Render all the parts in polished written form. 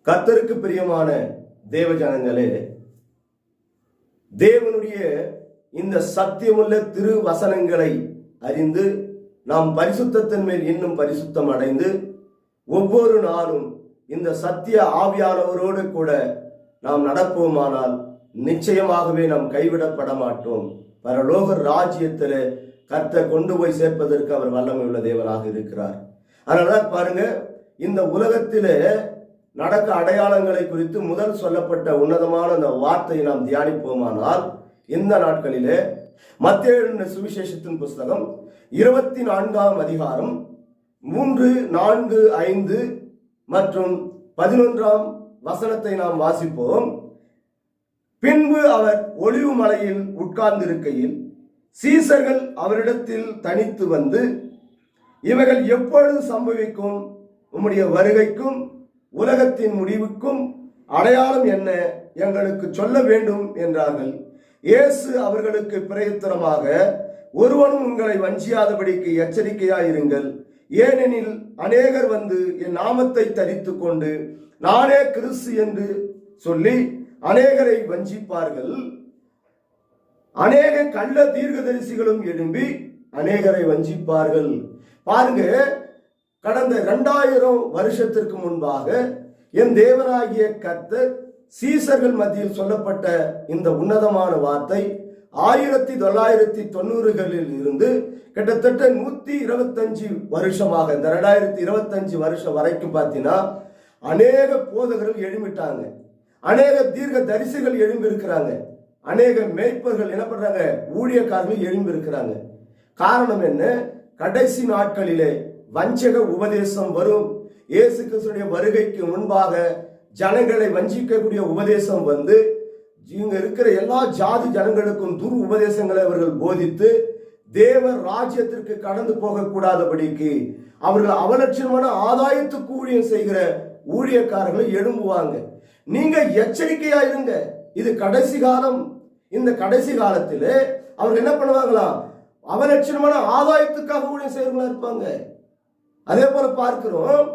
கர்த்தருக்கு பிரியமான தேவ ஜனங்களே, தேவனுடைய இந்த சத்தியமுள்ள திரு வசனங்களை அறிந்து நாம் பரிசுத்தத்தின் மேல் இன்னும் பரிசுத்தம் அடைந்து ஒவ்வொரு நாளும் இந்த சத்திய ஆவியானவரோடு கூட நாம் நடப்போமானால் நிச்சயமாகவே நாம் கைவிடப்பட மாட்டோம். பரலோக ராஜ்யத்தில் கர்த்தர் கொண்டு போய் சேர்ப்பதற்கு அவர் வல்லமை உள்ள தேவனாக இருக்கிறார். அதனால பாருங்க, இந்த உலகத்திலே நடக்க அடையாளங்களை குறித்து முதல் சொல்லப்பட்ட உன்னதமான அந்த வார்த்தையை நாம் தியானிப்போமானால், இந்த நாட்களிலே மத்தேயு சுவிசேஷத்தின் புஸ்தகம் 24ஆம் அதிகாரம் 3, 4, 5 மற்றும் 11ஆம் வசனத்தை நாம் வாசிப்போம். பின்பு அவர் ஒலிவு மலையில் உட்கார்ந்திருக்கையில் சீசர்கள் அவரிடத்தில் தனித்து வந்து, இவைகள் எப்பொழுது சம்பவிக்கும்? உம்முடைய வருகைக்கும் உலகத்தின் முடிவுக்கும் அடையாளம் என்ன? எங்களுக்கு சொல்ல வேண்டும் என்றார்கள். இயேசு அவர்களுக்கு பிரயுத்தரமாக, ஒருவனும் உங்களை வஞ்சியாதபடிக்கு எச்சரிக்கையாயிருங்கள். ஏனெனில் அநேகர் வந்து என் நாமத்தை தரித்து கொண்டு நானே கிறிஸ்து என்று சொல்லி அநேகரை வஞ்சிப்பார்கள். அநேக கள்ள தீர்க்கதரிசிகளும் எழும்பி அநேகரை வஞ்சிப்பார்கள். பாருங்க, கடந்த 2000 வருஷத்திற்கு முன்பாக என் தேவனாகிய கர்த்தர் சீசர்கள் மத்தியில் சொல்லப்பட்ட இந்த உன்னதமான வார்த்தை 1990களில் இருந்து கிட்டத்தட்ட 125 வருஷமாக, இந்த 2025 வருஷம் வரைக்கும் பார்த்தீங்கன்னா அநேக போதகர்கள் எழும்பிட்டாங்க, அநேக தீர்க்க தரிசிகள் எழும்பி இருக்கிறாங்க, அநேக மேய்ப்பர்கள் என்ன பண்றாங்க, ஊழியக்காரர்கள் எழும்பி இருக்கிறாங்க. காரணம் என்ன? கடைசி நாட்களிலே வஞ்சக உபதேசம் வரும். இயேசு கிறிஸ்துடைய வருகைக்கு முன்பாக ஜனங்களை வஞ்சிக்கக்கூடிய உபதேசம் வந்து இங்க இருக்கிற எல்லா ஜாதி ஜனங்களுக்கும் துர் உபதேசங்களை அவர்கள் போதித்து தேவ ராஜ்யத்திற்கு கடந்து போகக்கூடாதபடிக்கு அவர்கள் அவலட்சணமான ஆதாயத்துக்கு ஊழியம் செய்கிற ஊழியக்காரர்களை எழும்புவாங்க. நீங்க எச்சரிக்கையா இருங்க, இது கடைசி காலம். இந்த கடைசி காலத்திலே அவர்கள் என்ன பண்ணுவாங்களா, அவலட்சணமான ஆதாயத்துக்காக ஊழியம் செய்யறவங்களா இருப்பாங்க. அதே போல பார்க்கிறோம்,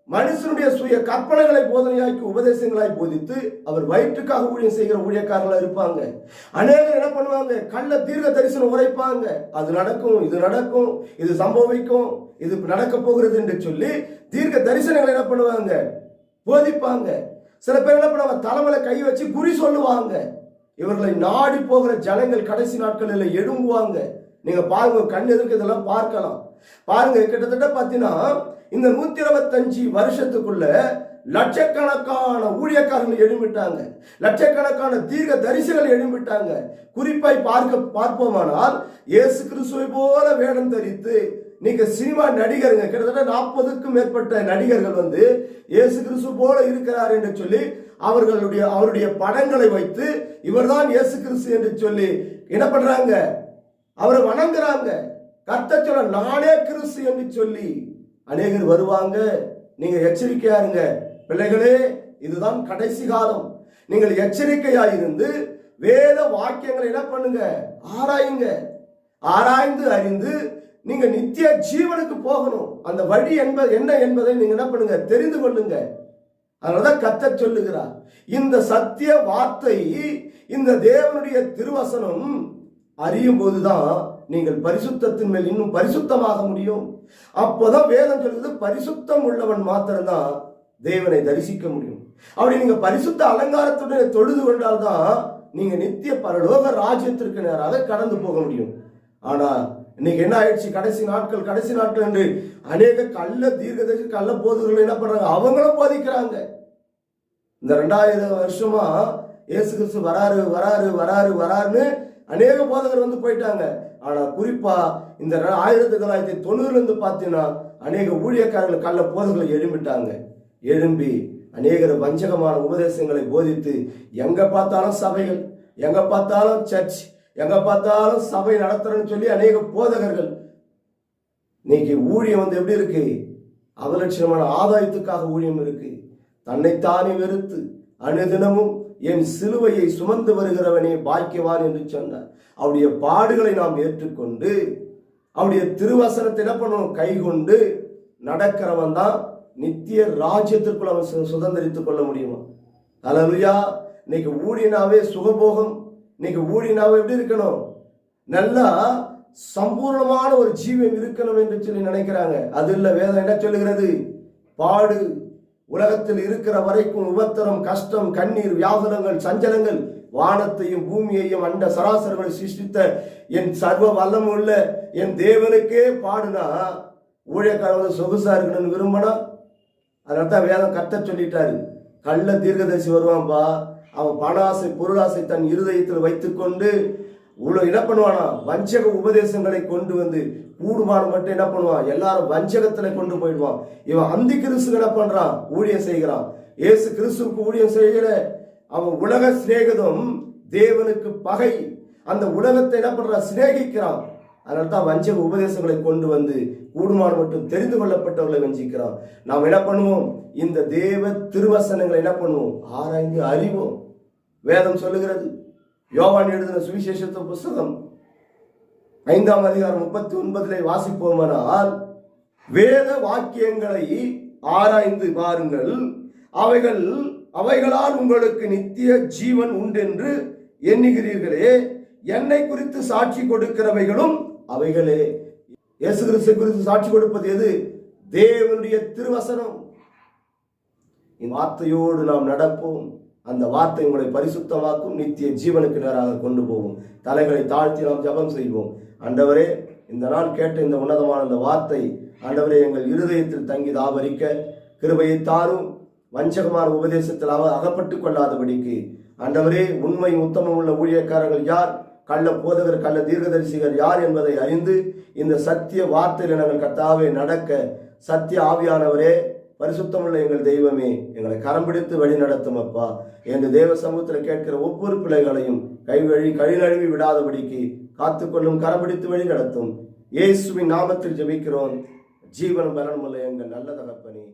மனுஷனுடைய சுய கற்பனைகளை போதனையாக்கி உபதேசங்களாய் போதித்து அவர் வயிற்றுக்காக ஊழியம் செய்கிற ஊழியக்காரர்களா இருப்பாங்க. அநேகர் என்ன பண்ணுவாங்க, கள்ள தீர்க்க தரிசனம் உரைப்பாங்க. அது நடக்கும், இது நடக்கும், இது சம்பவிக்கும், இது நடக்க போகிறது என்று சொல்லி தீர்க்க தரிசனங்களை என்ன பண்ணுவாங்க, போதிப்பாங்க. சில பேர் என்ன பண்ணுவாங்க, தலைமையில கை வச்சு குறி சொல்லுவாங்க. இவர்களை நாடி போகிற ஜனங்கள் கடைசி நாட்களில் எழும்புவாங்க. நீங்க பாருங்க, கண் எதிர்க்கு இதெல்லாம் பார்க்கலாம். பாருங்க, கிட்டத்தட்ட பார்த்தீங்கன்னா இந்த 125 வருஷத்துக்குள்ள லட்சக்கணக்கான ஊழியக்காரர்கள் எழும்பிட்டாங்க, லட்சக்கணக்கான தீர்க்க தரிசிகள் எழும்பிட்டாங்க. குறிப்பாய் பார்ப்போமானால் இயேசு கிறிஸ்துவை போல வேடம் தரித்து நீங்க சினிமா நடிகருங்க, கிட்டத்தட்ட 40க்கும் மேற்பட்ட நடிகர்கள் வந்து இயேசு கிறிஸ்து போல இருக்கிறார் என்று சொல்லி அவருடைய படங்களை வைத்து இவர்தான் இயேசு கிறிஸ்து என்று சொல்லி என்ன பண்றாங்க, அவரை வணங்குறாங்க. கர்த்தர் சொல்ல, நானே கிறிஸ்து என்று சொல்லி அநேகர் வருவாங்க. நீங்க எச்சரிக்கையா இருங்க பிள்ளைகளே, இதுதான் கடைசி காலம். நீங்கள் எச்சரிக்கையா இருந்து வேத வாக்கியங்களை என்ன பண்ணுங்க, ஆராயுங்க. ஆராய்ந்து அறிந்து நீங்க நித்திய ஜீவனுக்கு போகணும். அந்த வழி என்ன என்பதை நீங்க என்ன பண்ணுங்க, தெரிந்து கொள்ளுங்க. அதனாலதான் கர்த்தர் சொல்லுகிறார், இந்த சத்திய வார்த்தை, இந்த தேவனுடைய திருவசனம் அறியும் போதுதான் நீங்கள் பரிசுத்தத்தின் மேல் இன்னும் பரிசுத்தமாக முடியும். அப்போதான் வேதம் சொல்லுது, பரிசுத்தம் உள்ளவன் மாத்திரம்தான் தேவனை தரிசிக்க முடியும். அப்படி நீங்க பரிசுத்த அலங்காரத்துடன் தொழுது கொண்டால்தான் நீங்க நித்திய பரலோக ராஜ்யத்திற்கு நேராக கடந்து போக முடியும். ஆனா இன்னைக்கு என்ன ஆயிடுச்சு, கடைசி நாட்கள் என்று அநேக கள்ள தீர்க்கதரிசி கள்ள போதகர்கள் என்ன பண்றாங்க, அவங்களும் போதிக்கிறாங்க. இந்த 2000 வருஷமா இயேசு கிறிஸ்து வராருன்னு அநேக போதகர் வந்து போயிட்டாங்க. ஆனா குறிப்பா இந்த 1990 இருந்து பார்த்தீங்கன்னா அநேக ஊழியக்காரர்கள் கள்ள போதகர்களை எழும்பி அநேகர் வஞ்சகமான உபதேசங்களை போதித்து எங்க பார்த்தாலும் சபைகள், எங்க பார்த்தாலும் சர்ச், எங்க பார்த்தாலும் சபை நடத்துறன்னு சொல்லி அநேக போதகர்கள். இன்னைக்கு ஊழியம் வந்து எப்படி இருக்கு, அவலட்சணமான ஆதாயத்துக்காக ஊழியம் இருக்கு. தன்னைத்தானே வெறுத்து அனுதினமும் என் சிலுவையை சுமந்து வருகிறவனே பாக்கியவான் என்று சொன்னார். அவருடைய பாடுகளை நாம் ஏற்றுக்கொண்டு அவருடைய திருவசனத்தை என்ன பண்ணணும், கை கொண்டு நடக்கிறவன் தான் நித்திய ராஜ்யத்திற்குள் அவன் சுதந்திரித்துக் கொள்ள முடியுமா? அல்லேலூயா. இன்னைக்கு ஊழியனாவே சுகபோகம், இன்னைக்கு ஊழியனாவே எப்படி இருக்கணும்? நல்லா சம்பூர்ணமான ஒரு ஜீவன் இருக்கணும் என்று சொல்லி நினைக்கிறாங்க. அது இல்ல. வேதம் என்ன சொல்லுகிறது? பாடு, உலகத்தில் இருக்கிற வரைக்கும் உபத்திரம், கஷ்டம், கண்ணீர், வியாகுலங்கள், சஞ்சலங்கள், வானத்தையும் பூமியையும் அண்ட சராசரங்களை சிருஷ்டித்த என் சர்வ வல்லமுள்ள என் தேவனுக்கே பாடுனா ஊழியக்காரங்க சொகுசா இருக்கணும்னு விரும்பினா, அதனால்தான் வேதம் கத்த சொல்லிட்டாரு. கள்ள தீர்க்கதரிசி வருவான்பா, அவன் பணாசை பொருளாசை தன் இருதயத்தில் வைத்துக்கொண்டு என்ன பண்ணுவானா? வஞ்சக உபதேசங்களை கொண்டு வந்து கூடுமானம் மட்டும் என்ன பண்ணுவான்? எல்லாரும் வஞ்சகத்துல கொண்டு போயிடுவான். இவன் அந்தி கிறிஸ்து என்ன பண்றான்? ஊழியம் செய்கிறான். இயேசு கிறிஸ்துவுக்கு ஊழியம் செய்கிற அவன் உலக சிநேகிதம் தேவனுக்கு பகை. அந்த உலகத்தை என்ன பண்றான்? சிநேகிக்கிறான். அதனால தான் வஞ்சக உபதேசங்களை கொண்டு வந்து கூடுமானம் மட்டும் தெரிந்து கொள்ளப்பட்டவர்களை வஞ்சிக்கிறான். நாம் என்ன பண்ணுவோம்? இந்த தேவ திருவசனங்களை என்ன பண்ணுவோம்? ஆராய்ந்து அறிவோம். வேதம் சொல்லுகிறது. யோவான் எழுதின சுவிசேஷத்து புஸ்தகம் 5ஆம் அதிகாரம் 39 வாசிப்போமானால், வேத வாக்கியங்களை ஆராய்ந்து பாருங்கள், அவைகளால் உங்களுக்கு நித்திய ஜீவன் உண்டென்று எண்ணுகிறீர்களே, என்னை குறித்து சாட்சி கொடுக்கிறவைகளும் அவைகளே. இயேசு கிறிஸ்து குறித்து சாட்சி கொடுப்பது எது? தேவனுடைய திருவசனம். இந்த வார்த்தையோடு நாம் நடப்போம். அந்த வார்த்தை உங்களை பரிசுத்தமாக்கும், நித்திய ஜீவனுக்கு நேராக கொண்டு போகும். தலைகளை தாழ்த்தி நாம் ஜெபம் செய்வோம். ஆண்டவரே, இந்த நாள் கேட்ட இந்த உன்னதமான இந்த வார்த்தை ஆண்டவரே எங்கள் இருதயத்தில் தங்கி தாபரிக்க கிருபையை தாரும். வஞ்சகமான உபதேசத்தில் அகப்பட்டு கொள்ளாதபடிக்கு ஆண்டவரே, உண்மை உத்தமம் உள்ள ஊழியக்காரர்கள் யார், கள்ள போதகர், கள்ள தீர்க்கதரிசிகள் யார் என்பதை அறிந்து இந்த சத்திய வார்த்தையில் நாங்கள் கர்த்தாவே நடக்க சத்திய ஆவியானவரே, பரிசுத்தமுள்ள எங்கள் தெய்வமே, எங்களை கரம் பிடித்து வழி நடத்தும் அப்பா. என்று தேவ சமூகத்தில் கேட்கிற ஒவ்வொரு பிள்ளைகளையும் கழிநழுவி விடாதபடிக்கு காத்துக்கொள்ளும், கரம் பிடித்து வழி நடத்தும். இயேசுவின் நாமத்தில் ஜெபிக்கிறோம். ஜீவன் பலனுமுள்ள எங்கள் நல்ல தகப்பனே.